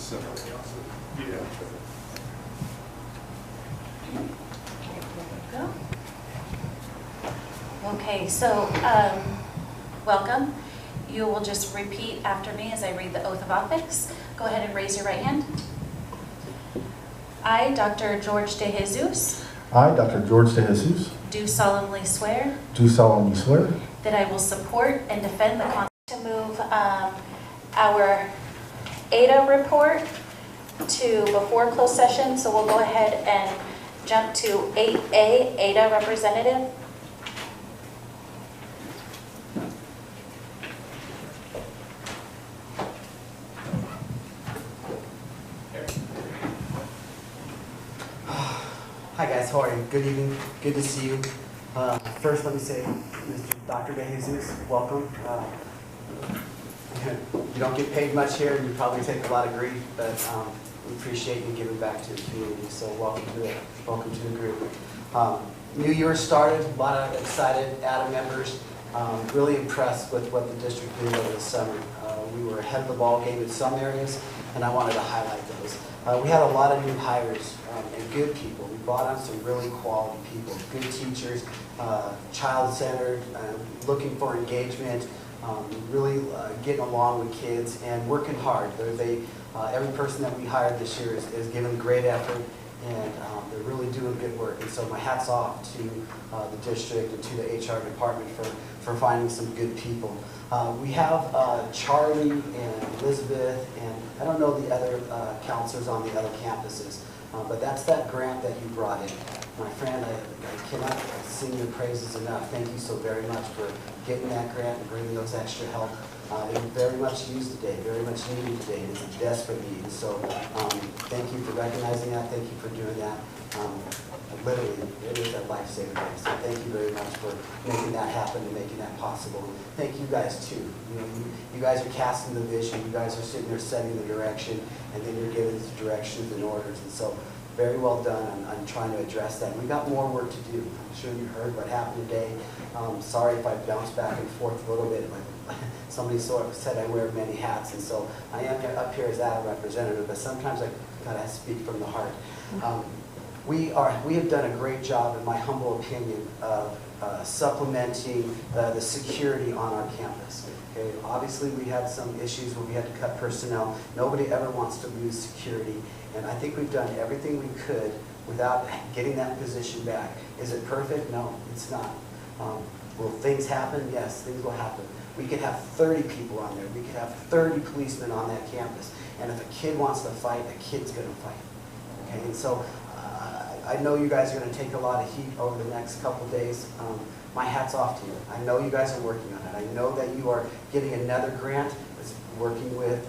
So, yeah. Okay, so welcome. You will just repeat after me as I read the oath of office. Go ahead and raise your right hand. I, Dr. George De Jesus, I, Dr. George De Jesus, do solemnly swear do solemnly swear that I will support and defend the Constitution. To move our ADA report to before closed session, so we'll go ahead and jump to 8A, ADA representative. Hi guys, how are you? Good evening, good to see you. First let me say, Mr. Dr. De Jesus, welcome. You don't get paid much here and you probably take a lot of grief, but we appreciate you giving back to the community, so welcome to the group. New year started, a lot of excited ADA members, really impressed with what the district did over the summer. We were ahead of the ball game in some areas, and I wanted to highlight those. We had a lot of new hires and good people. We brought on some really quality people, good teachers, child-centered, looking for engagement, really getting along with kids and working hard. Every person that we hired this year is giving great effort, and they're really doing good work. And so my hat's off to the district and to the HR department for finding some good people. We have Charlie and Elizabeth, and I don't know the other counselors on the other campuses, but that's that grant that you brought in. My friend, I cannot sing your praises enough. Thank you so very much for getting that grant and bringing those extra help. They're very much used today, very much needed today. It's a desperate need. So thank you for recognizing that. Thank you for doing that. Literally, it is a lifesaver. So thank you very much for making that happen and making that possible. Thank you guys too. You guys are casting the vision. You guys are sitting there setting the direction, and then you're giving the directions and orders. And so very well done on trying to address that. We got more work to do. I'm sure you heard what happened today. Sorry if I bounce back and forth a little bit, but somebody sort of said I wear many hats, and so I am up here as that representative, but sometimes I gotta speak from the heart. We have done a great job, in my humble opinion, of supplementing the security on our campus. Okay? Obviously, we had some issues where we had to cut personnel. Nobody ever wants to lose security, and I think we've done everything we could without getting that position back. Is it perfect? No, it's not. Will things happen? Yes, things will happen. We could have 30 people on there. We could have 30 policemen on that campus, and if a kid wants to fight, a kid's going to fight. Okay? And so I know you guys are going to take a lot of heat over the next couple of days. My hat's off to you. I know you guys are working on it. I know that you are getting another grant that's working with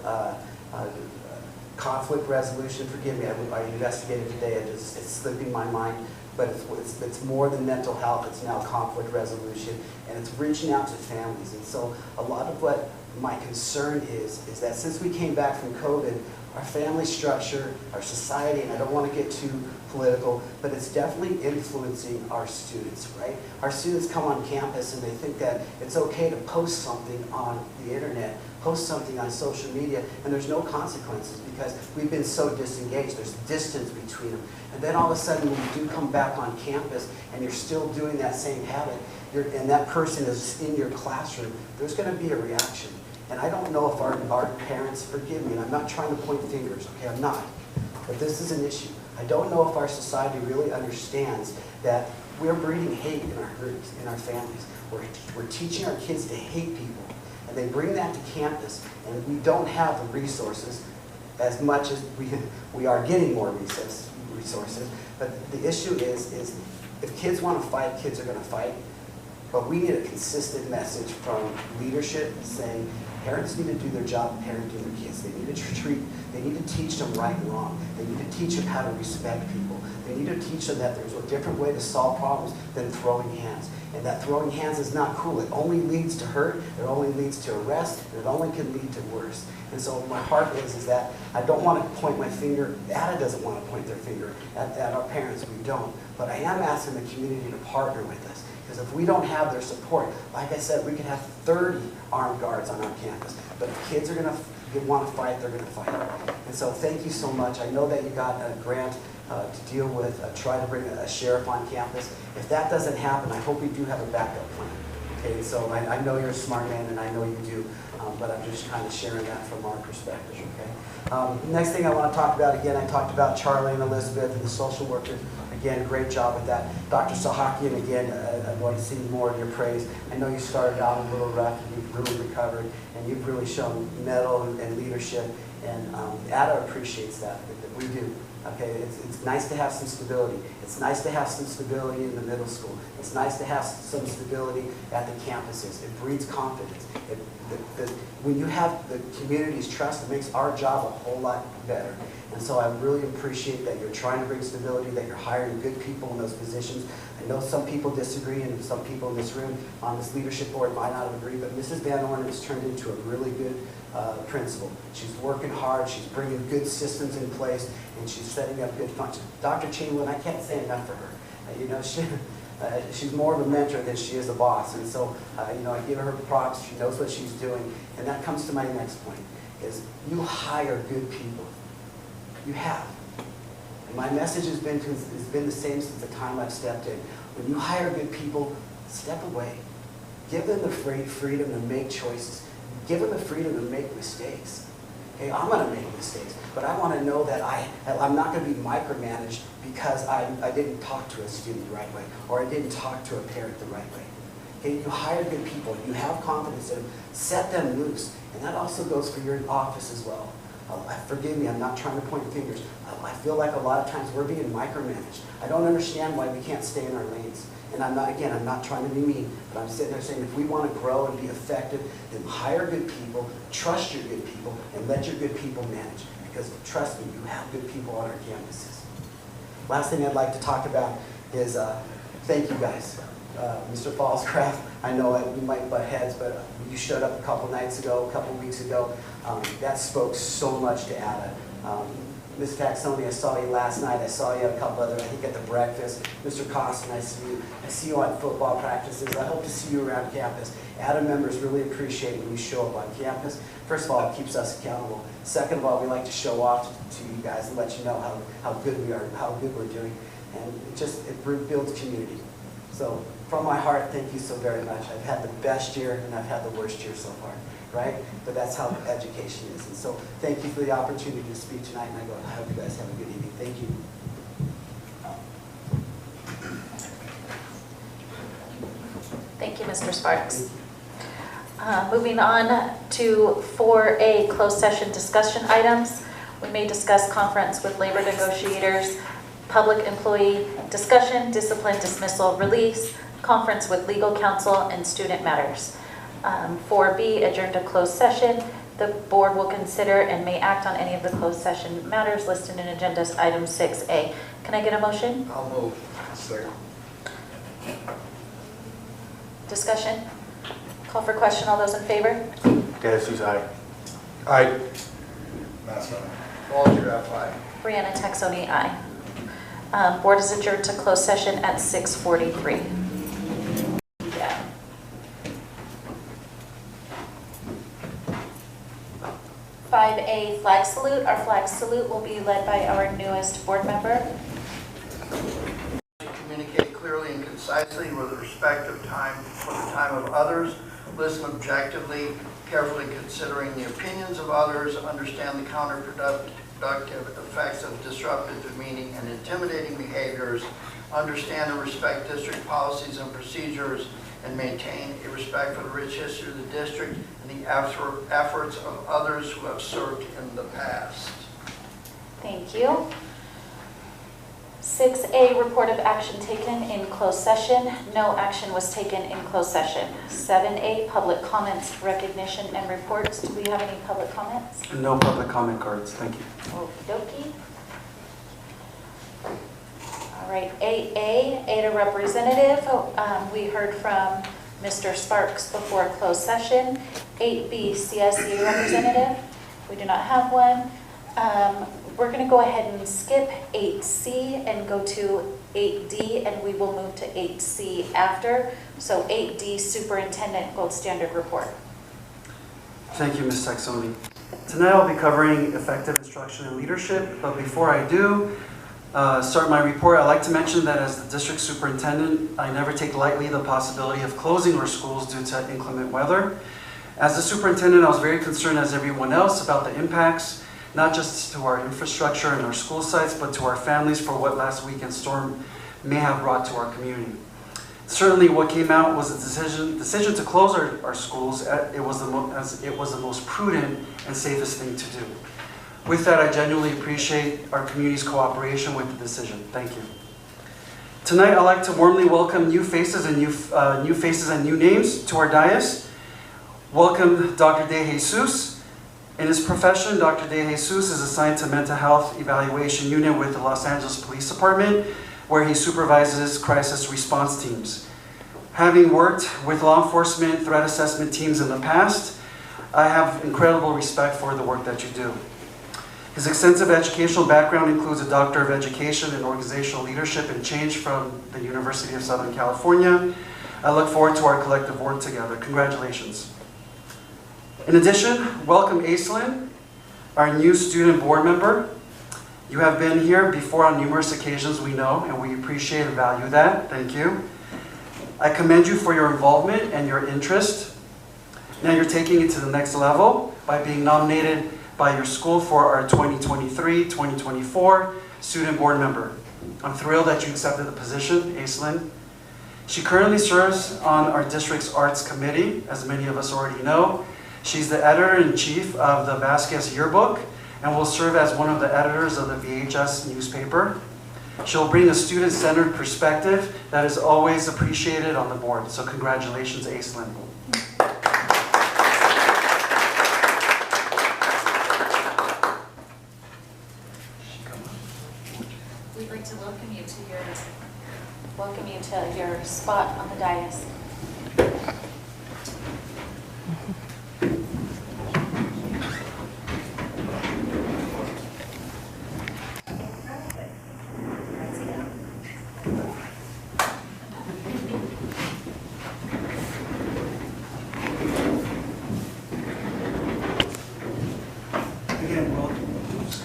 conflict resolution. Forgive me, I investigated today. It's slipping my mind, but it's more than mental health. It's now conflict resolution, and it's reaching out to families. And so a lot of what my concern is that since we came back from COVID, our family structure, our society, and I don't want to get too political, but it's definitely influencing our students, right? Our students come on campus and they think that it's okay to post something on the internet, post something on social media, and there's no consequences because we've been so disengaged. There's distance between them. And then all of a sudden when you do come back on campus and you're still doing that same habit, and that person is in your classroom, there's going to be a reaction. And I don't know if our parents, forgive me, and I'm not trying to point fingers, okay, I'm not, but this is an issue. I don't know if our society really understands that we're breeding hate in our groups, in our families. We're teaching our kids to hate people, and they bring that to campus, and we don't have the resources as much as we are getting more resources. But the issue is if kids want to fight, kids are going to fight. But we need a consistent message from leadership saying parents need to do their job parenting their kids. They need to teach them right and wrong. They need to teach them how to respect people. They need to teach them that there's a different way to solve problems than throwing hands. And that throwing hands is not cool. It only leads to hurt, it only leads to arrest, and it only can lead to worse. And so my heart is that I don't want to point my finger, ADA doesn't want to point their finger at our parents, we don't. But I am asking the community to partner with us. Because if we don't have their support, like I said, we could have 30 armed guards on our campus. But if kids are going to want to fight, they're going to fight. And so thank you so much. I know that you got a grant to deal with, try to bring a sheriff on campus. If that doesn't happen, I hope we do have a backup plan. Okay, so I know you're a smart man, and I know you do, but I'm just kind of sharing that from our perspective, okay? Next thing I want to talk about, again, I talked about Charlie and Elizabeth and the social worker. Again, great job with that. Dr. Sahakian, again, I'd like to sing more of your praise. I know you started out a little rough, and you've really recovered, and you've really shown mettle and leadership, and Ada appreciates that we do. Okay, it's nice to have some stability. It's nice to have some stability in the middle school. It's nice to have some stability at the campuses. It breeds confidence. When you have the community's trust, it makes our job a whole lot better. And so I really appreciate that you're trying to bring stability, that you're hiring good people in those positions. I know some people disagree, and some people in this room on this leadership board might not agree, but Mrs. Van Orn has turned into a really good principal. She's working hard, she's bringing good systems in place, and she's setting up good functions. Dr. Chamberlain, I can't say enough for her. You know, she's more of a mentor than she is a boss, and so you know, I give her props. She knows what she's doing, and that comes to my next point: is you hire good people. You have. And my message has been the same since the time I've stepped in. When you hire good people, step away. Give them the freedom to make choices. Give them the freedom to make mistakes. Okay, I'm going to make mistakes, but I want to know that I'm not going to be micromanaged because I didn't talk to a student the right way, or I didn't talk to a parent the right way. Okay, you hire good people. You have confidence in them. Set them loose. And that also goes for your office as well. Forgive me, I'm not trying to point fingers. I feel like a lot of times we're being micromanaged. I don't understand why we can't stay in our lanes. And I'm not trying to be mean, but I'm sitting there saying if we want to grow and be effective, then hire good people, trust your good people, and let your good people manage. Because trust me, you have good people on our campuses. Last thing I'd like to talk about is thank you guys. Mr. Fallscraft, I know we might butt heads, but you showed up a couple weeks ago. That spoke so much to Ada. Ms. Taxoni, I saw you last night. I saw you at a couple other, I think at the breakfast. Mr. Costin, I see you on football practices. I hope to see you around campus. Ada members really appreciate when you show up on campus. First of all, it keeps us accountable. Second of all, we like to show off to you guys and let you know how good we are, how good we're doing. And it builds community. So from my heart, thank you so very much. I've had the best year and I've had the worst year so far, right? But that's how education is. And so thank you for the opportunity to speak tonight, and I hope you guys have a good evening. Thank you. Thank you, Mr. Sparks. Moving on to 4A, closed session discussion items. We may discuss conference with labor negotiators, public employee discussion, discipline, dismissal, release, conference with legal counsel, and student matters. 4B, adjourn to closed session. The board will consider and may act on any of the closed session matters listed in agenda item 6A. Can I get a motion? I'll move. Second. Discussion? Call for question. All those in favor? Jesus, aye. Aye. That's right. Walter, aye. Brianna Taxoni, aye. Board is adjourned to closed session at 6:43. Yeah. 5A, flag salute. Our flag salute will be led by our newest board member. Communicate clearly and concisely with respect of time for the time of others. Listen objectively, carefully considering the opinions of others. Understand the counterproductive effects of disruptive, demeaning, and intimidating behaviors. Understand and respect district policies and procedures, and maintain a respect for the rich history of the district and the efforts of others who have served in the past. Thank you. 6A, report of action taken in closed session. No action was taken in closed session. 7A, public comments, recognition, and reports. Do we have any public comments? No public comment cards. Thank you. Okie dokie. All right, 8A, Ada representative. We heard from Mr. Sparks before closed session. 8B, CSE representative. We do not have one. We're going to go ahead and skip 8C and go to 8D, and we will move to 8C after. So 8D, Superintendent Gold Standard Report. Thank you, Ms. Taxoni. Tonight I'll be covering effective instruction and leadership, but before I do start my report, I'd like to mention that as the district superintendent, I never take lightly the possibility of closing our schools due to inclement weather. As the superintendent, I was very concerned as everyone else about the impacts, not just to our infrastructure and our school sites, but to our families for what last weekend's storm may have brought to our community. Certainly what came out was a decision to close our schools. It was the most prudent and safest thing to do. With that, I genuinely appreciate our community's cooperation with the decision. Thank you. Tonight, I'd like to warmly welcome new faces and new names to our dais. Welcome Dr. De Jesus. In his profession, Dr. De Jesus is assigned to Mental Health Evaluation Unit with the Los Angeles Police Department, where he supervises crisis response teams. Having worked with law enforcement threat assessment teams in the past, I have incredible respect for the work that you do. His extensive educational background includes a Doctor of Education in Organizational Leadership and Change from the University of Southern California. I look forward to our collective work together. Congratulations. In addition, welcome Aislinn, our new student board member. You have been here before on numerous occasions, we know, and we appreciate and value that. Thank you. I commend you for your involvement and your interest. Now you're taking it to the next level by being nominated by your school for our 2023-2024 student board member. I'm thrilled that you accepted the position, Aislinn. She currently serves on our district's arts committee, as many of us already know. She's the editor-in-chief of the Vasquez Yearbook, and will serve as one of the editors of the VHS newspaper. She'll bring a student-centered perspective that is always appreciated on the board. So congratulations, Aislinn. We'd like to welcome you to your spot on the dais.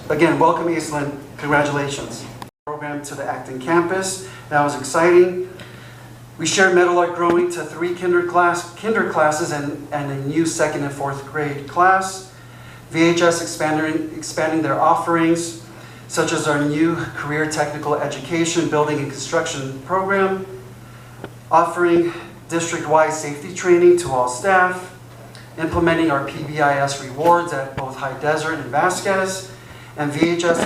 Again, welcome Aislinn. Congratulations. Program to the Acton campus. That was exciting. We shared Metal Art Growing to 3 kinder classes and a new 2nd and 4th grade class. VHS expanding their offerings, such as our new Career Technical Education Building and Construction program, offering district-wide safety training to all staff, implementing our PBIS rewards at both High Desert and Vasquez, and VHS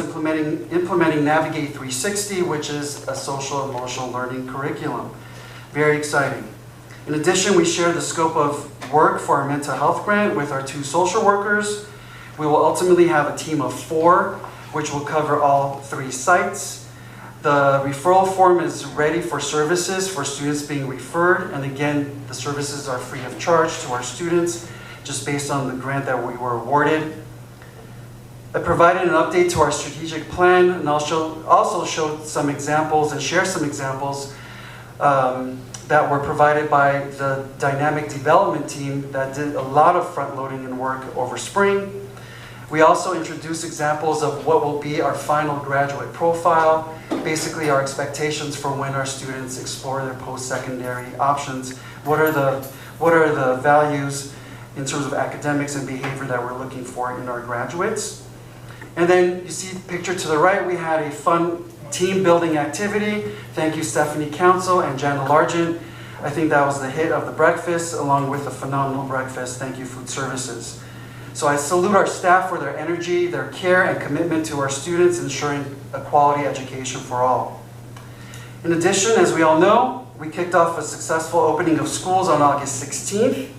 implementing Navigate 360, which is a social emotional learning curriculum. Very exciting. In addition, we share the scope of work for our mental health grant with our 2 social workers. We will ultimately have a team of 4, which will cover all 3 sites. The referral form is ready for services for students being referred, and again, the services are free of charge to our students, just based on the grant that we were awarded. I provided an update to our strategic plan, and I'll also show some examples and share some examples that were provided by the dynamic development team that did a lot of front-loading and work over spring. We also introduced examples of what will be our final graduate profile, basically our expectations for when our students explore their post-secondary options. What are the values in terms of academics and behavior that we're looking for in our graduates. And then you see the picture to the right, we had a fun team building activity. Thank you, Stephanie Council and Jana Largent. I think that was the hit of the breakfast, along with a phenomenal breakfast. Thank you, Food Services. So I salute our staff for their energy, their care, and commitment to our students, ensuring a quality education for all. In addition, as we all know, we kicked off a successful opening of schools on August 16th.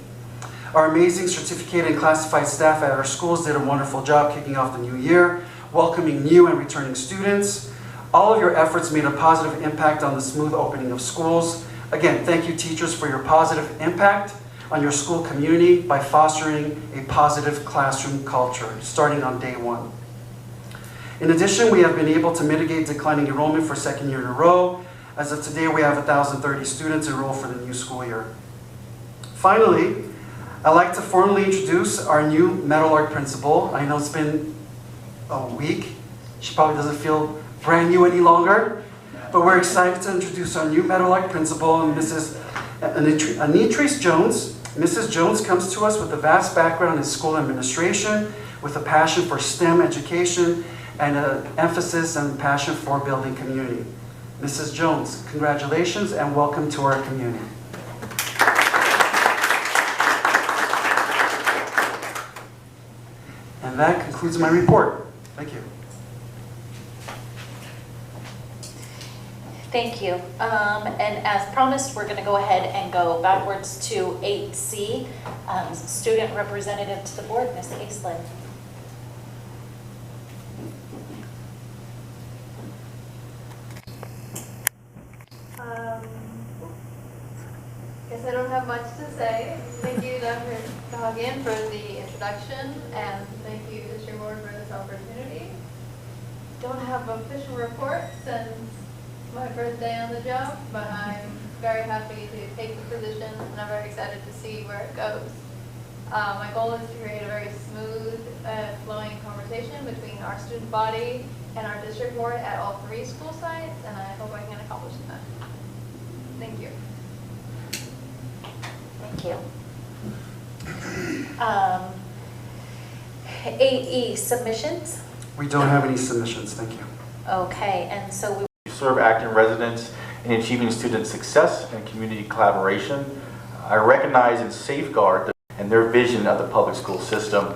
Our amazing certificated and classified staff at our schools did a wonderful job kicking off the new year, welcoming new and returning students. All of your efforts made a positive impact on the smooth opening of schools. Again, thank you teachers for your positive impact on your school community by fostering a positive classroom culture, starting on day one. In addition, we have been able to mitigate declining enrollment for second year in a row. As of today, we have 1,030 students enrolled for the new school year. Finally, I'd like to formally introduce our new Meadowlark principal. I know it's been a week. She probably doesn't feel brand new any longer, but we're excited to introduce our new Meadowlark principal, and Mrs. Anitrice Jones. Mrs. Jones comes to us with a vast background in school administration, with a passion for STEM education and an emphasis and passion for building community. Mrs. Jones, congratulations and welcome to our community. And that concludes my report. Thank you. Thank you. And as promised, we're going to go ahead and go backwards to 8C, student representative to the board, Ms. Aislinn. Guess I don't have much to say. Thank you, Dr. Hagen, for the introduction, and thank you, District Board, for this opportunity. Don't have an official report since my first day on the job, but I'm very happy to take the position, and I'm very excited to see where it goes. My goal is to create a very smooth, flowing conversation between our student body and our district board at all 3 school sites, and I hope I can accomplish that. Thank you. Thank you. 8E, submissions. We don't have any submissions, thank you. Okay, and so we serve acting residents in achieving student success and community collaboration. I recognize and safeguard and their vision of the public school system.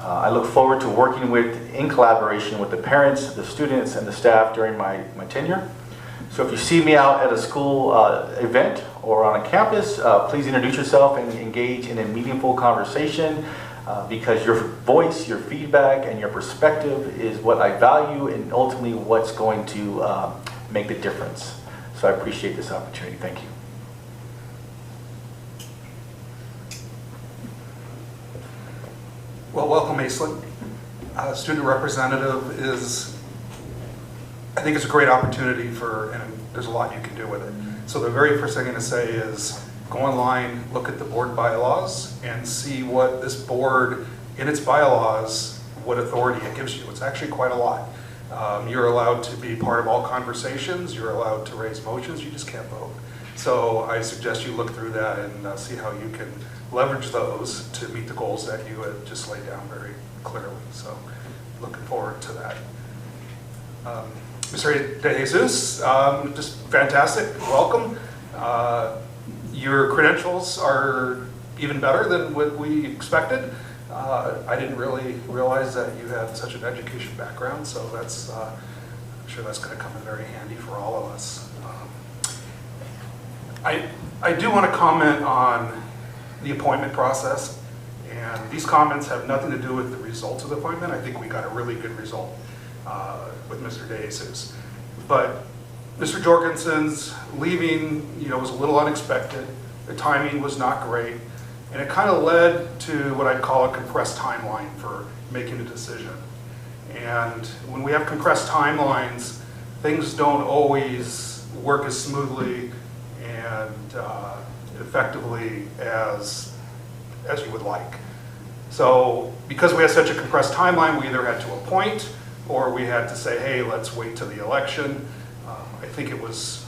I look forward to working in collaboration with the parents, the students, and the staff during my tenure. So if you see me out at a school event or on a campus, please introduce yourself and engage in a meaningful conversation because your voice, your feedback, and your perspective is what I value and ultimately what's going to make the difference. So I appreciate this opportunity. Thank you. Well, welcome, Aislinn. Student representative is, I think it's a great opportunity and there's a lot you can do with it. So the very first thing I'm going to say is go online, look at the board bylaws, and see what this board, in its bylaws, what authority it gives you. It's actually quite a lot. You're allowed to be part of all conversations, you're allowed to raise motions, you just can't vote. So I suggest you look through that and see how you can leverage those to meet the goals that you had just laid down very clearly. So looking forward to that. Mr. De Jesus, just fantastic, welcome. Your credentials are even better than what we expected. I didn't really realize that you had such an education background, so that's, I'm sure that's going to come in very handy for all of us. I do want to comment on the appointment process, and these comments have nothing to do with the results of the appointment. I think we got a really good result with Mr. De Jesus. But Mr. Jorgensen's leaving, was a little unexpected. The timing was not great, and it kind of led to what I'd call a compressed timeline for making a decision. And when we have compressed timelines, things don't always work as smoothly and effectively as you would like. So because we had such a compressed timeline, we either had to appoint or we had to say, hey, let's wait till the election. I think it was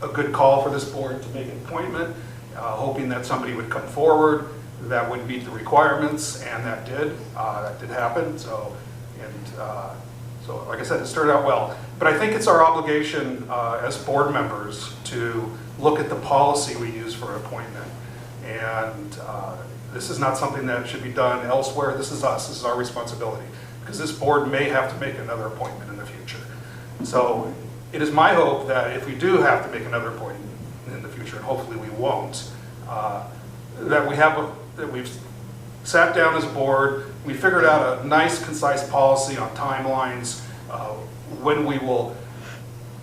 a good call for this board to make an appointment, hoping that somebody would come forward that would meet the requirements, and that did. That did happen. So like I said, it started out well. But I think it's our obligation as board members to look at the policy we use for an appointment. And this is not something that should be done elsewhere. This is us. This is our responsibility. Because this board may have to make another appointment in the future. So it is my hope that if we do have to make another appointment in the future, and hopefully we won't, that we've sat down as a board, we figured out a nice, concise policy on timelines, when we will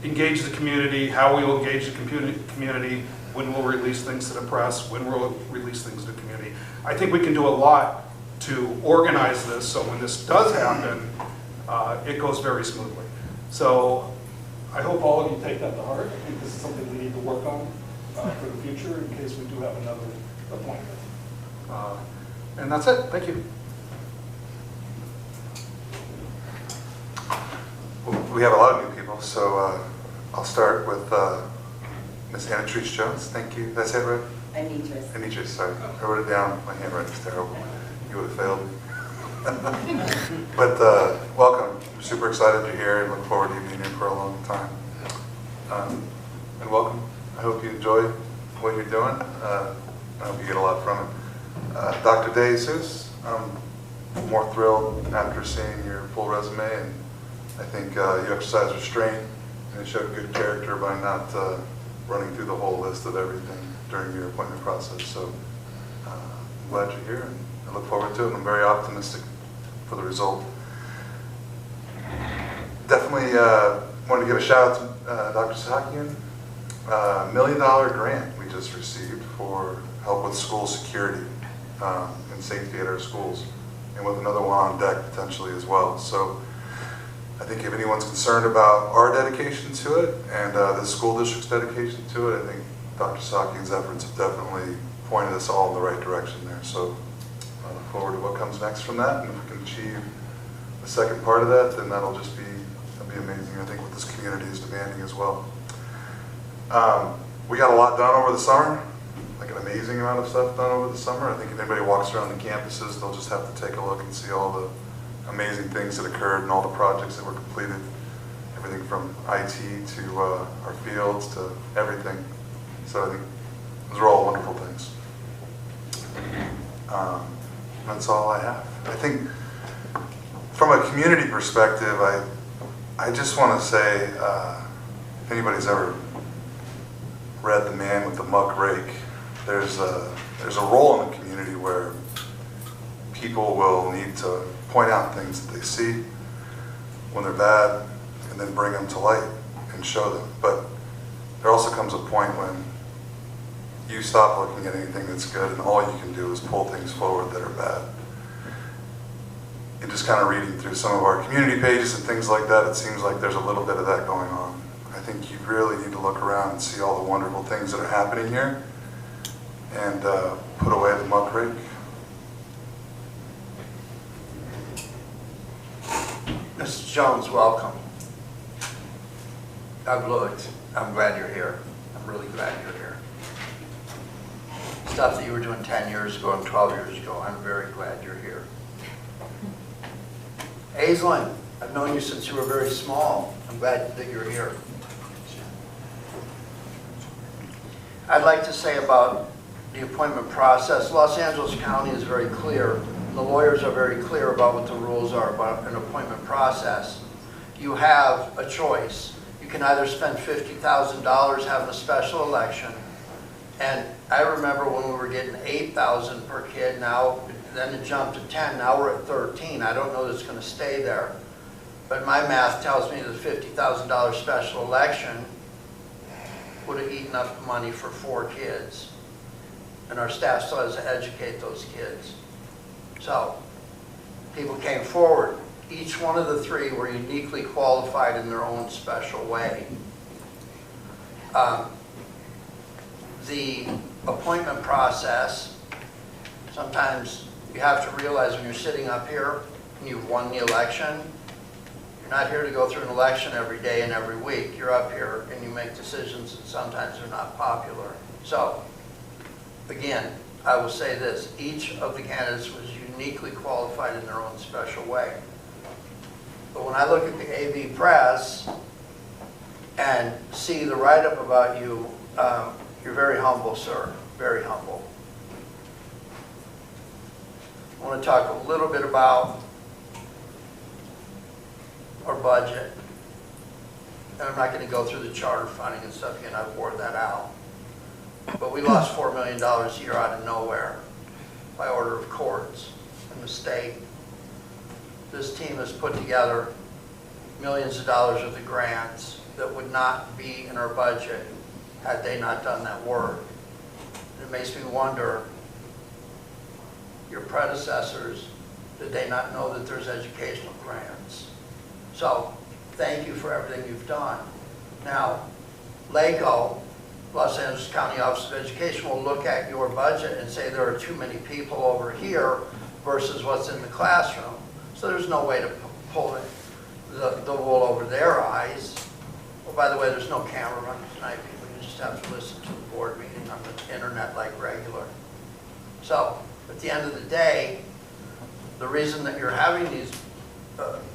engage the community, how we will engage the community, when we'll release things to the press, when we'll release things to the community. I think we can do a lot to organize this so when this does happen, it goes very smoothly. So I hope all of you take that to heart. I think this is something we need to work on for the future in case we do have another appointment. And that's it. Thank you. We have a lot of new people, so I'll start with Ms. Anatrice Jones. Thank you. Did I say it right? Anatrice, sorry. I wrote it down. My handwriting's terrible. You would have failed. But welcome. I'm super excited you're here and look forward to you being here for a long time. And welcome. I hope you enjoy what you're doing. I hope you get a lot from it. Dr. De Jesus, I'm more thrilled after seeing your full resume, and I think you exercise restraint and showed good character by not running through the whole list of everything during your appointment process. So I'm glad you're here, and I look forward to it, and I'm very optimistic for the result. Definitely wanted to give a shout out to Dr. Sakian. $1 million grant we just received for help with school security and safety at our schools, and with another one on deck potentially as well. So I think if anyone's concerned about our dedication to it and the school district's dedication to it, I think Dr. Sakian's efforts have definitely pointed us all in the right direction there. So I look forward to what comes next from that, and if we can achieve the second part of that, then that'll be amazing. I think what this community is demanding as well. We got a lot done over the summer, like an amazing amount of stuff done over the summer. I think if anybody walks around the campuses, they'll just have to take a look and see all the amazing things that occurred and all the projects that were completed. Everything from IT to our fields to everything. So I think those are all wonderful things. That's all I have. I think from a community perspective, I just want to say, if anybody's ever read The Man with the Muck Rake, there's a role in the community where people will need to point out things that they see when they're bad and then bring them to light and show them. But there also comes a point when you stop looking at anything that's good and all you can do is pull things forward that are bad. And just kind of reading through some of our community pages and things like that, it seems like there's a little bit of that going on. I think you really need to look around and see all the wonderful things that are happening here and put away the muck rake. Mrs. Jones, welcome. I've looked. I'm glad you're here. I'm really glad you're here. Stuff that you were doing 10 years ago and 12 years ago, I'm very glad you're here. Aislinn, I've known you since you were very small. I'm glad that you're here. I'd like to say about the appointment process, Los Angeles County is very clear. The lawyers are very clear about what the rules are about an appointment process. You have a choice. You can either spend $50,000 having a special election, and I remember when we were getting $8,000 per kid, now then it jumped to 10, now we're at 13. I don't know that it's going to stay there. But my math tells me that a $50,000 special election would have eaten up money for 4 kids. And our staff still has to educate those kids. So people came forward. Each one of the 3 were uniquely qualified in their own special way. The appointment process, sometimes you have to realize when you're sitting up here and you've won the election, you're not here to go through an election every day and every week. You're up here and you make decisions that sometimes are not popular. So, again, I will say this, each of the candidates was uniquely qualified in their own special way. But when I look at the AV press and see the write-up about you, you're very humble, sir, very humble. I want to talk a little bit about our budget. And I'm not going to go through the charter funding and stuff again, I wore that out. But we lost $4 million a year out of nowhere by order of courts in the state. This team has put together millions of dollars of the grants that would not be in our budget had they not done that work. It makes me wonder, your predecessors, did they not know that there's educational grants? So, thank you for everything you've done. Now, LACO Los Angeles County Office of Education will look at your budget and say there are too many people over here versus what's in the classroom. So there's no way to pull the wool over their eyes. Oh, by the way, there's no camera running tonight, people. You just have to listen to the board meeting on the internet like regular. So at the end of the day, the reason that you're having these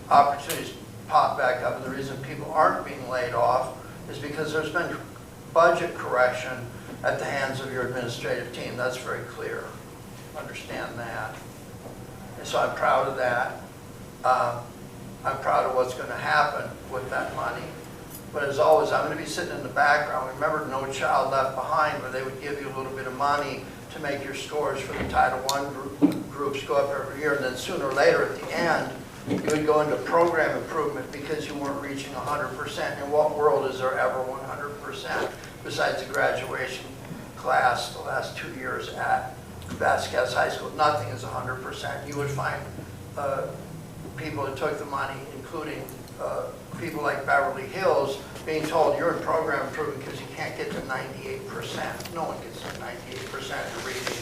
opportunities pop back up and the reason people aren't being laid off is because there's been budget correction at the hands of your administrative team. That's very clear. Understand that. And so I'm proud of that. I'm proud of what's going to happen with that money. But as always, I'm going to be sitting in the background. Remember No Child Left Behind, where they would give you a little bit of money to make your scores for the Title I groups go up every year. And then sooner or later at the end, you would go into program improvement because you weren't reaching 100%. In what world is there ever 100% besides the graduation class the last 2 years at Vasquez High School? Nothing is 100%. You would find people that took the money, including people like Beverly Hills, being told you're in program improvement because you can't get to 98%. No one gets to 98% in reading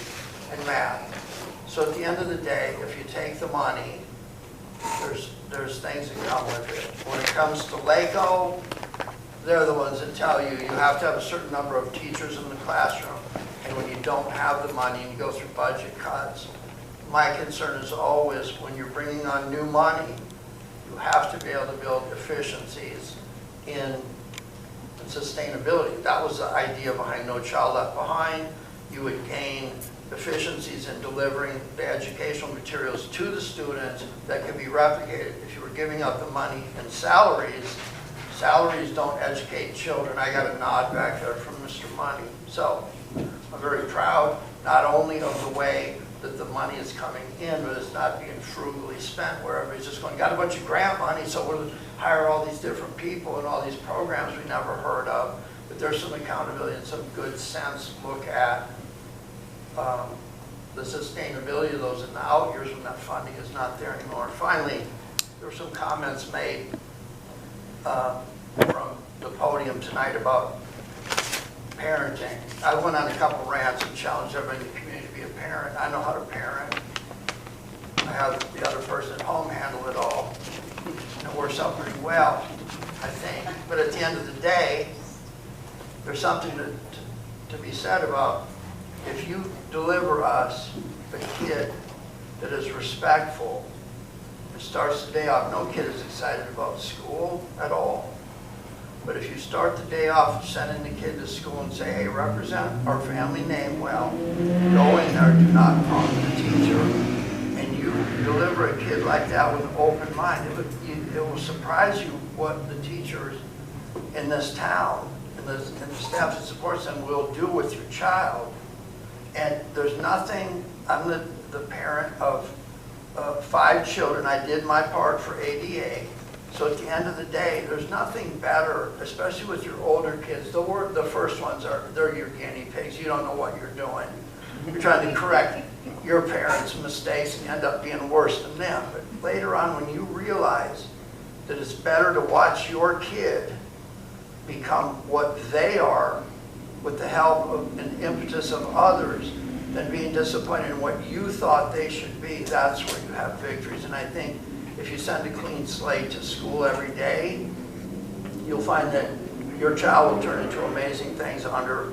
and math. So at the end of the day, if you take the money, there's things that come with it. When it comes to LACO, they're the ones that tell you you have to have a certain number of teachers in the classroom. And when you don't have the money and you go through budget cuts, my concern is always when you're bringing on new money, you have to be able to build efficiencies in sustainability. That was the idea behind No Child Left Behind. You would gain efficiencies in delivering the educational materials to the students that can be replicated. If you were giving up the money in salaries, salaries don't educate children. I got a nod back there from Mr. Money. So I'm very proud not only of the way that the money is coming in, but it's not being frugally spent where everybody's just going, got a bunch of grant money, so we'll hire all these different people and all these programs we never heard of. But there's some accountability and some good sense look at the sustainability of those in the out years when that funding is not there anymore. And finally, there were some comments made from the podium tonight about parenting. I went on a couple rants and challenged everybody in the community to be a parent. I know how to parent. I have the other person at home handle it all. And it works out pretty well, I think. But at the end of the day, there's something to be said about if you deliver us a kid that is respectful and starts the day off, no kid is excited about school at all. But if you start the day off sending the kid to school and say, hey, represent our family name well, go in there, do not talk to the teacher, and you deliver a kid like that with an open mind, it will surprise you what the teachers in this town and the staff that supports them will do with your child. And there's nothing, I'm the parent of 5 children. I did my part for ADA. So at the end of the day, there's nothing better, especially with your older kids. The first ones they're your guinea pigs. You don't know what you're doing. You're trying to correct your parents' mistakes and you end up being worse than them. But later on, when you realize that it's better to watch your kid become what they are with the help of and impetus of others than being disappointed in what you thought they should be, that's where you have victories. And I think if you send a clean slate to school every day, you'll find that your child will turn into amazing things under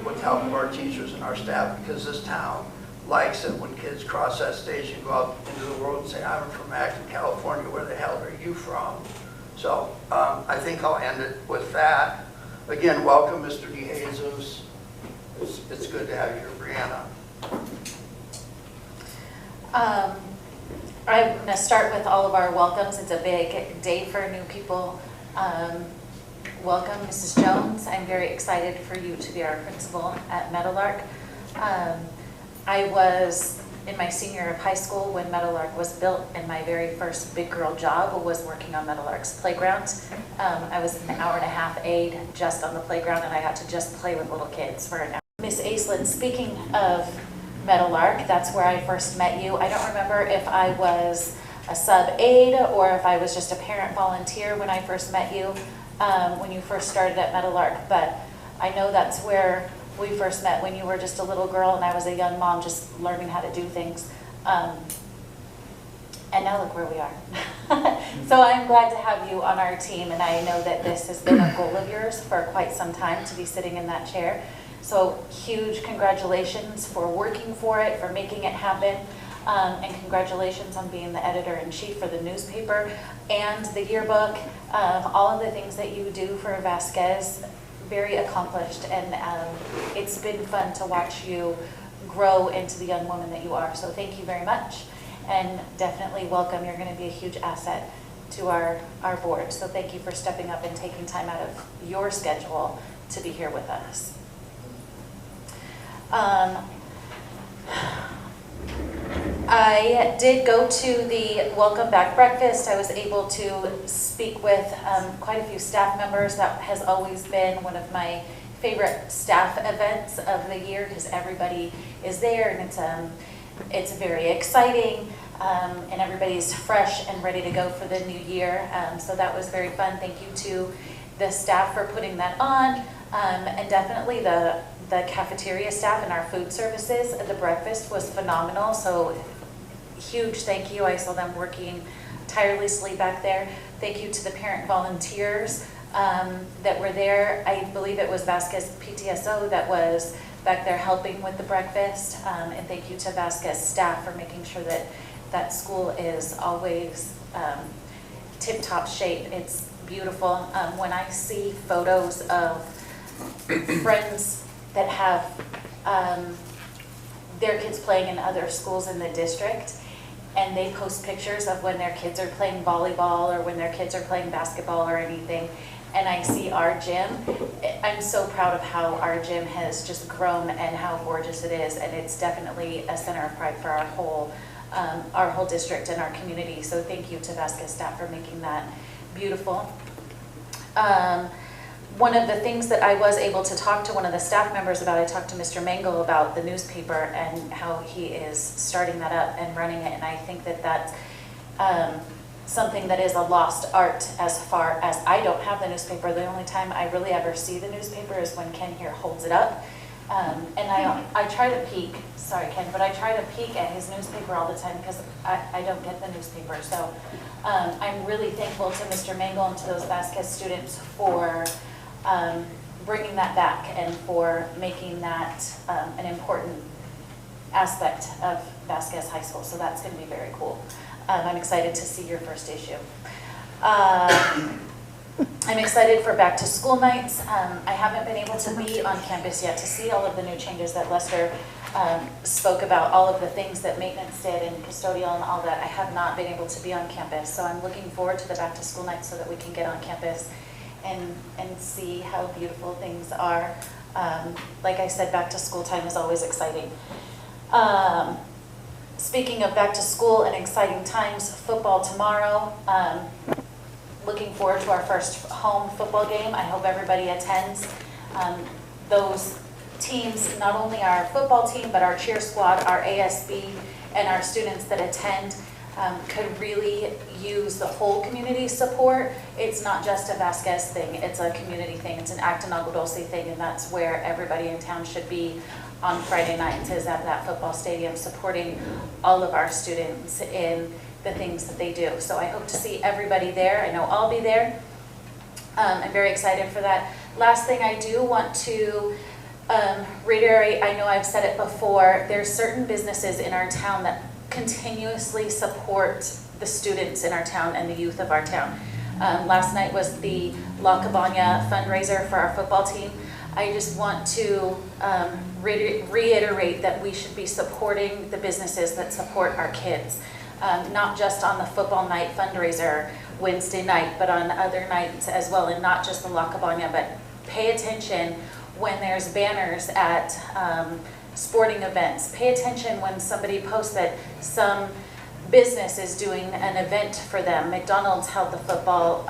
with the help of our teachers and our staff, because this town likes it when kids cross that stage and go out into the world and say, I'm from Acton, California, where the hell are you from? So I think I'll end it with that. Again, welcome, Mr. DeJesus. It's good to have you here, Brianna. I'm going to start with all of our welcomes. It's a big day for new people. Welcome, Mrs. Jones. I'm very excited for you to be our principal at Meadowlark. I was in my senior year of high school when Meadowlark was built, and my very first big girl job was working on Meadowlark's playground. I was an hour-and-a-half aide just on the playground, and I had to just play with little kids for an hour. Miss Aislinn, speaking of Meadowlark, that's where I first met you. I don't remember if I was a sub-aide or if I was just a parent volunteer when I first met you, when you first started at Meadowlark, but I know that's where we first met, when you were just a little girl and I was a young mom just learning how to do things. And now look where we are. So I'm glad to have you on our team, and I know that this has been a goal of yours for quite some time, to be sitting in that chair. So huge congratulations for working for it, for making it happen, and congratulations on being the editor-in-chief for the newspaper and the yearbook. All of the things that you do for Vasquez, very accomplished, and it's been fun to watch you grow into the young woman that you are. So thank you very much. And definitely welcome. You're going to be a huge asset to our board. So thank you for stepping up and taking time out of your schedule to be here with us. I did go to the welcome back breakfast. I was able to speak with quite a few staff members. That has always been one of my favorite staff events of the year because everybody is there, and it's very exciting, and everybody's fresh and ready to go for the new year. So that was very fun. Thank you to the staff for putting that on, and definitely the cafeteria staff and our food services. The breakfast was phenomenal, so huge thank you. I saw them working tirelessly back there. Thank you to the parent volunteers that were there. I believe it was Vasquez PTSO that was back there helping with the breakfast, and thank you to Vasquez staff for making sure that that school is always tip-top shape. It's beautiful. When I see photos of friends that have their kids playing in other schools in the district, and they post pictures of when their kids are playing volleyball or when their kids are playing basketball or anything, and I see our gym, I'm so proud of how our gym has just grown and how gorgeous it is, and it's definitely a center of pride for our whole district and our community. So thank you to Vasquez staff for making that beautiful. One of the things that I was able to talk to one of the staff members about, I talked to Mr. Mangle about the newspaper and how he is starting that up and running it, and I think that that's something that is a lost art as far as I don't have the newspaper. The only time I really ever see the newspaper is when Ken here holds it up. And I try to peek, sorry Ken, but I try to peek at his newspaper all the time because I don't get the newspaper. So I'm really thankful to Mr. Mangle and to those Vasquez students for bringing that back and for making that an important aspect of Vasquez High School. So that's going to be very cool. I'm excited to see your first issue. I'm excited for back to school nights. I haven't been able to be on campus yet to see all of the new changes that Lester spoke about, all of the things that maintenance did and custodial and all that. I have not been able to be on campus, so I'm looking forward to the back to school nights so that we can get on campus and see how beautiful things are. Like I said, back to school time is always exciting. Speaking of back to school and exciting times, football tomorrow. Looking forward to our first home football game. I hope everybody attends. Those teams, not only our football team, but our cheer squad, our ASB, and our students that attend could really use the whole community support. It's not just a Vasquez thing, it's a community thing. It's an Acton Agua Dulce thing, and that's where everybody in town should be on Friday nights, is at that football stadium supporting all of our students in the things that they do. So I hope to see everybody there. I know I'll be there. I'm very excited for that. Last thing I do want to reiterate, I know I've said it before, there's certain businesses in our town that continuously support the students in our town and the youth of our town. Last night was the La Cabana fundraiser for our football team. I just want to reiterate that we should be supporting the businesses that support our kids. Not just on the football night fundraiser Wednesday night, but on other nights as well, and not just the La Cabana, but pay attention when there's banners at sporting events. Pay attention when somebody posts that some business is doing an event for them. McDonald's held the football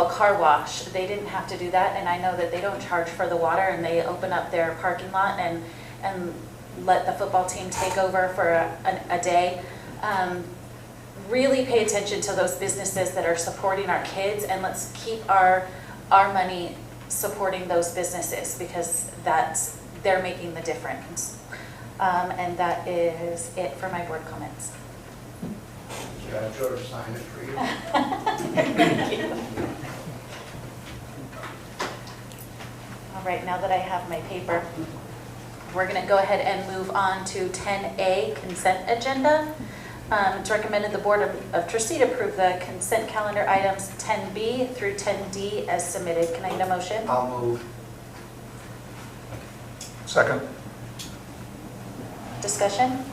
car wash. They didn't have to do that, and I know that they don't charge for the water, and they open up their parking lot and let the football team take over for a day. Really pay attention to those businesses that are supporting our kids, and let's keep our money supporting those businesses because they're making the difference. And that is it for my board comments. You got George sign it for you. Thank you. All right, now that I have my paper, we're going to go ahead and move on to 10A, consent agenda. It's recommended the Board of Trustees approve the consent calendar items 10B through 10D as submitted. Can I get a motion? I'll move. Second. Discussion?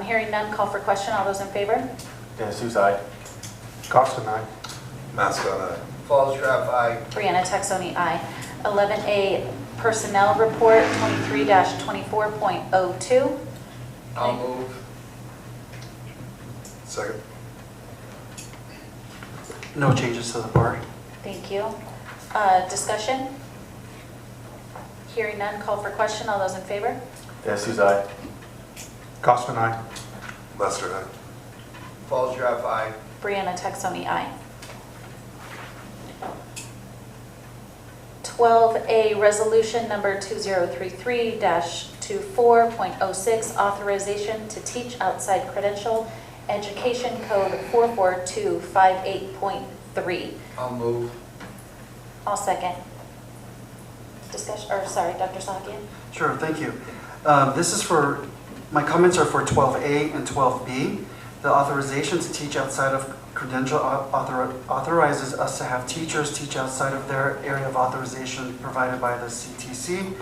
Hearing none, call for question. All those in favor? Jesus, aye. Costa, aye. Mascot, aye. Falls, Graf, aye. Brianna Texoni, aye. 11A, personnel report 23-24.02. I'll move. Second. No changes to the board. Thank you. Discussion? Hearing none, call for question. All those in favor? Jesus, aye. Costa, aye. Lester, aye. Falls, Graf, aye. Brianna Texoni, aye. 12A, resolution number 2033-24.06, authorization to teach outside credential, education code 44258.3. I'll move. I'll second. Discussion, or sorry, Dr. Sakian? Sure, thank you. My comments are for 12A and 12B. The authorization to teach outside of credential authorizes us to have teachers teach outside of their area of authorization provided by the CTC.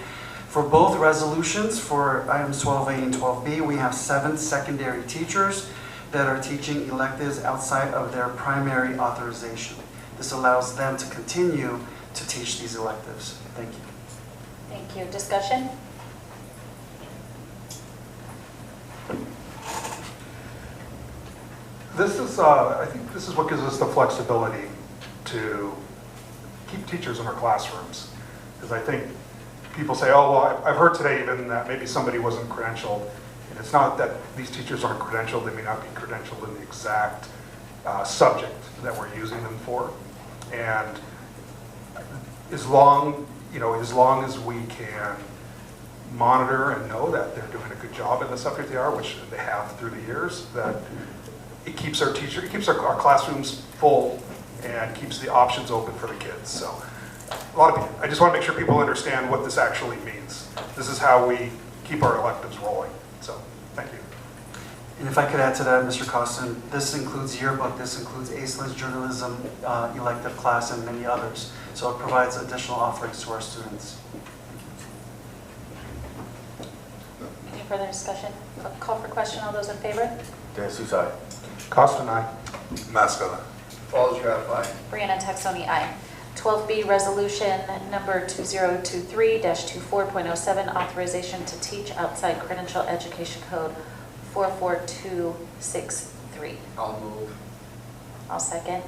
For both resolutions, for items 12A and 12B, we have 7 secondary teachers that are teaching electives outside of their primary authorization. This allows them to continue to teach these electives. Thank you. Thank you. Discussion? This is, I think this is what gives us the flexibility to keep teachers in our classrooms. Because I think people say, oh, well, I've heard today even that maybe somebody wasn't credentialed. And it's not that these teachers aren't credentialed, they may not be credentialed in the exact subject that we're using them for. And as long as we can monitor and know that they're doing a good job in the subject they are, which they have through the years, that it keeps our classrooms full and keeps the options open for the kids. So I just want to make sure people understand what this actually means. This is how we keep our electives rolling. So thank you. And if I could add to that, Mr. Costin, this includes yearbook, this includes ACELS journalism elective class, and many others. So it provides additional offerings to our students. Any further discussion? Call for question. All those in favor? Jesus, aye. Costa, aye. Mascot, aye. Falls, Graf, aye. Brianna Texoni, aye. 12B, resolution number 2023-24.07, authorization to teach outside credential education code 44263. I'll move. I'll second.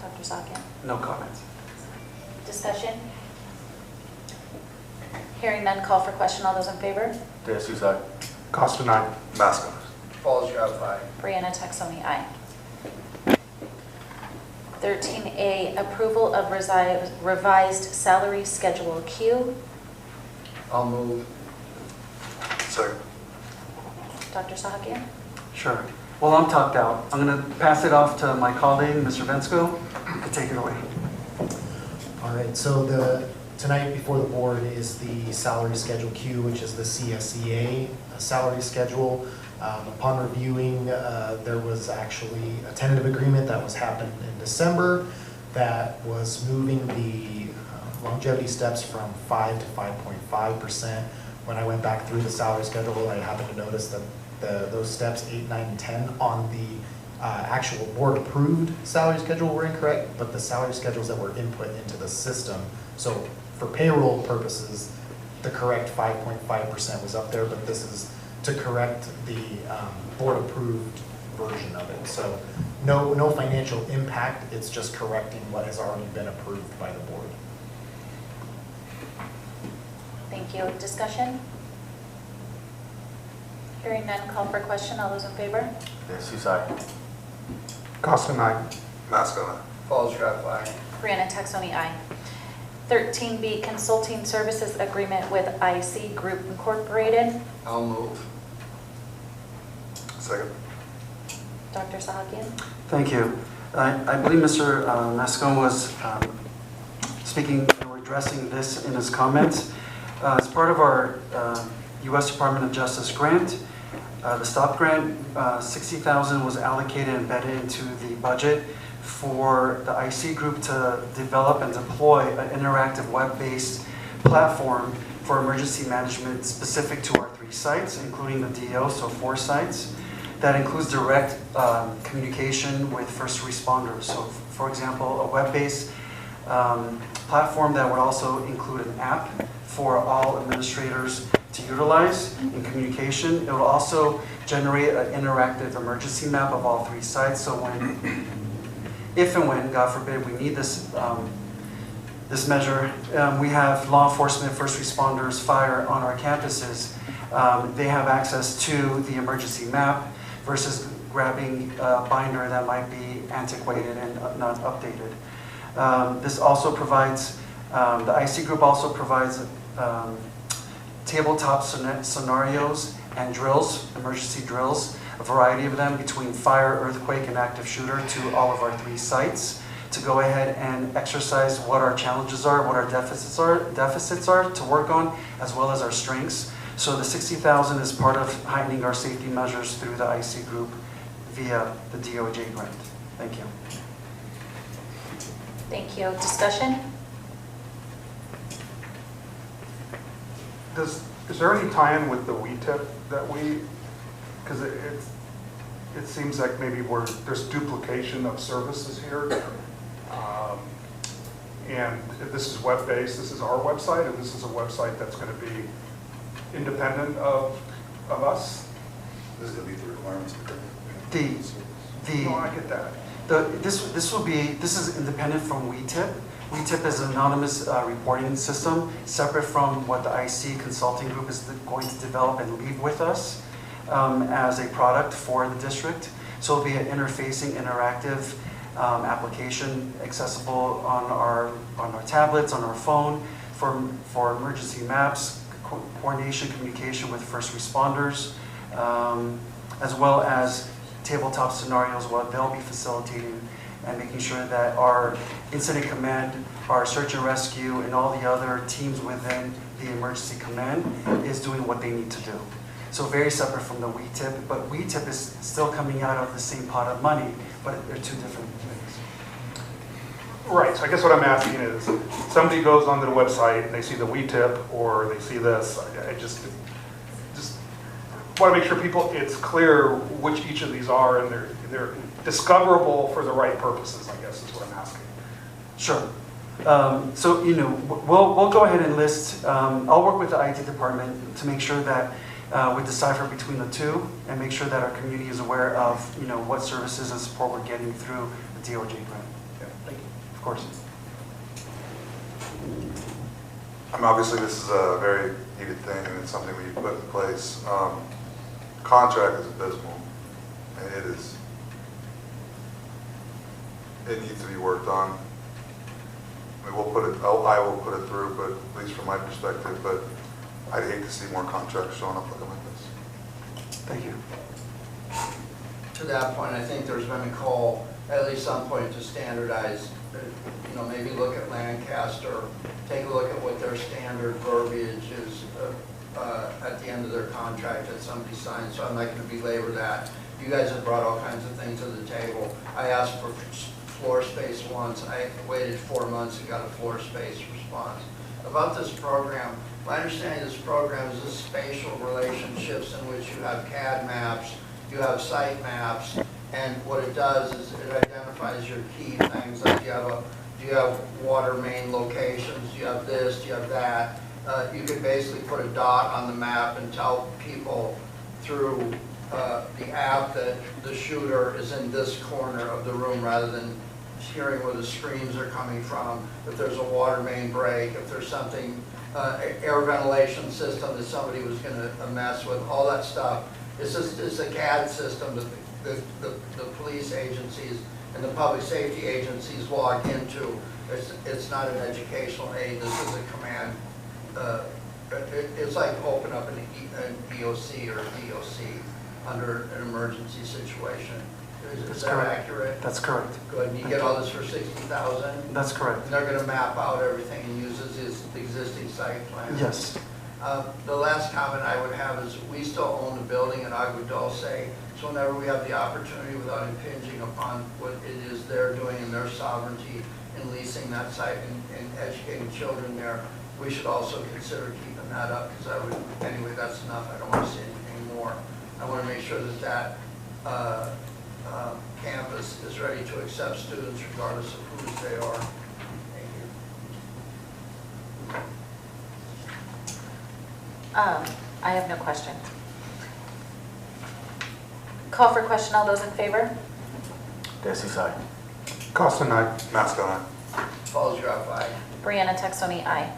Dr. Sakian? No comments. Discussion? Hearing none, call for question. All those in favor? Jesus, aye. Costa, aye. Mascot, aye. Falls, Graf, aye. Brianna Texoni, aye. 13A, approval of revised salary schedule Q. I'll move. Second. Dr. Sahakian? Sure. Well, I'm talked out. I'm going to pass it off to my colleague, Mr. Vensko. You can take it away. All right, so tonight before the board is the salary schedule Q, which is the CSEA salary schedule. Upon reviewing, there was actually a tentative agreement that was happened in December that was moving the longevity steps from 5 to 5.5%. When I went back through the salary schedule, I happened to notice that those steps 8, 9, and 10 on the actual board-approved salary schedule were incorrect, but the salary schedules that were input into the system. So for payroll purposes, the correct 5.5% was up there, but this is to correct the board-approved version of it. So no financial impact, it's just correcting what has already been approved by the board. Thank you. Discussion? Hearing none, call for question. All those in favor? Jesus, aye. Costa, aye. Mask on. Falls, Grubb, aye. Brianna Taxoni, aye. 13B, consulting services agreement with IC Group Incorporated. I'll move. Second. Dr. Sahakian? Thank you. I believe Mr. Mascon was speaking or addressing this in his comments. As part of our U.S. Department of Justice grant, the STOP grant, $60,000 was allocated and embedded into the budget for the IC group to develop and deploy an interactive web-based platform for emergency management specific to our 3 sites, including the DO, so 4 sites. That includes direct communication with first responders. So, for example, a web-based platform that would also include an app for all administrators to utilize in communication. It will also generate an interactive emergency map of all 3 sites. So if and when, God forbid, we need this this measure, we have law enforcement, first responders, fire on our campuses. They have access to the emergency map versus grabbing a binder that might be antiquated and not updated. This also provides, the IC group also provides tabletop scenarios and drills, emergency drills, a variety of them between fire, earthquake, and active shooter to all of our 3 sites to go ahead and exercise what our challenges are, what our deficits are to work on, as well as our strengths. So the $60,000 is part of heightening our safety measures through the IC group via the DOJ grant. Thank you. Thank you. Discussion? Is there any tie-in with the WETIP that we, because it seems like maybe there's duplication of services here. And this is web-based, this is our website, and this is a website that's going to be independent of us? This is going to meet the requirements of the No, I get that. This is independent from WETIP. WETIP is an anonymous reporting system, separate from what the IC consulting group is going to develop and leave with us as a product for the district. So it'll be an interfacing, interactive application accessible on our tablets, on our phone, for emergency maps, coordination, communication with first responders, as well as tabletop scenarios what they'll be facilitating and making sure that our incident command, our search and rescue, and all the other teams within the emergency command is doing what they need to do. So very separate from the WETIP, but WETIP is still coming out of the same pot of money, but they're 2 different things. Right, so I guess what I'm asking is, somebody goes onto the website and they see the WETIP or they see this, I just want to make sure it's clear which each of these are and they're discoverable for the right purposes, I guess is what I'm asking. Sure. So, we'll go ahead and list, I'll work with the IT department to make sure that we decipher between the 2 and make sure that our community is aware of, what services and support we're getting through the DOJ grant. Yeah, thank you. Of course. Obviously, this is a very needed thing, and it's something we put in place. Contract is abysmal, and it needs to be worked on. I mean, I will put it through, but at least from my perspective, but I'd hate to see more contracts showing up looking like this. Thank you. To that point, I think there's been a call, at least some point, to standardize, maybe look at Lancaster, take a look at what their standard verbiage is at the end of their contract that somebody signs, so I'm not going to belabor that. You guys have brought all kinds of things to the table. I asked for floor space once. I waited 4 months and got a floor space response. About this program, my understanding of this program is this spatial relationships in which you have CAD maps, you have site maps, and what it does is it identifies your key things, like do you have water main locations, do you have this, do you have that. You can basically put a dot on the map and tell people through the app that the shooter is in this corner of the room rather than hearing where the screams are coming from, if there's a water main break, if there's something, air ventilation system that somebody was going to mess with, all that stuff. It's a CAD system that the police agencies and the public safety agencies log into. It's not an educational aid, this is a command. It's like open up an EOC or a DOC under an emergency situation. Is That's that correct. accurate? That's correct. Good, and you get all this for 60,000? That's correct. And they're gonna map out everything and use this existing site plan? Yes. The last comment I would have is we still own the building in Aadusd, so whenever we have the opportunity without impinging upon what it is they're doing in their sovereignty in leasing that site and educating children there, we should also consider keeping that up, because anyway, that's enough. I don't want to see anything more. I want to make sure that campus is ready to accept students regardless of whose they are. Thank you. I have no question. Call for question, all those in favor? DeSouza, aye. Costa, aye. Mascot, aye. Falls, you're up, aye. Brianna Texoni, aye.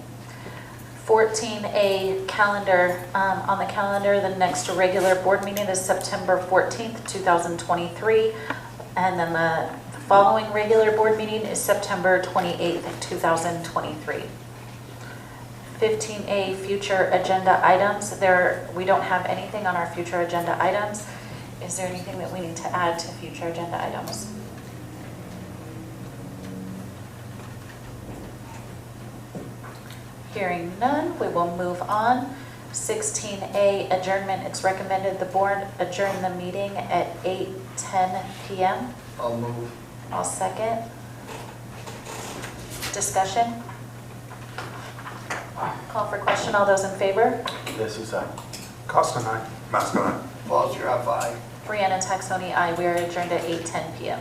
14A calendar, on the calendar, the next regular board meeting is September 14th, 2023. And then the following regular board meeting is September 28th, 2023. 15A future agenda items. We don't have anything on our future agenda items. Is there anything that we need to add to future agenda items? Hearing none, we will move on. 16A adjournment. It's recommended the board adjourn the meeting at 8:10 p.m. I'll move. I'll second. Discussion? Call for question. All those in favor? DeSouza, aye. Costa, aye. Mascot, aye. Falls, you're up, aye. Brianna Taxoni, aye. We are adjourned at 8:10 p.m.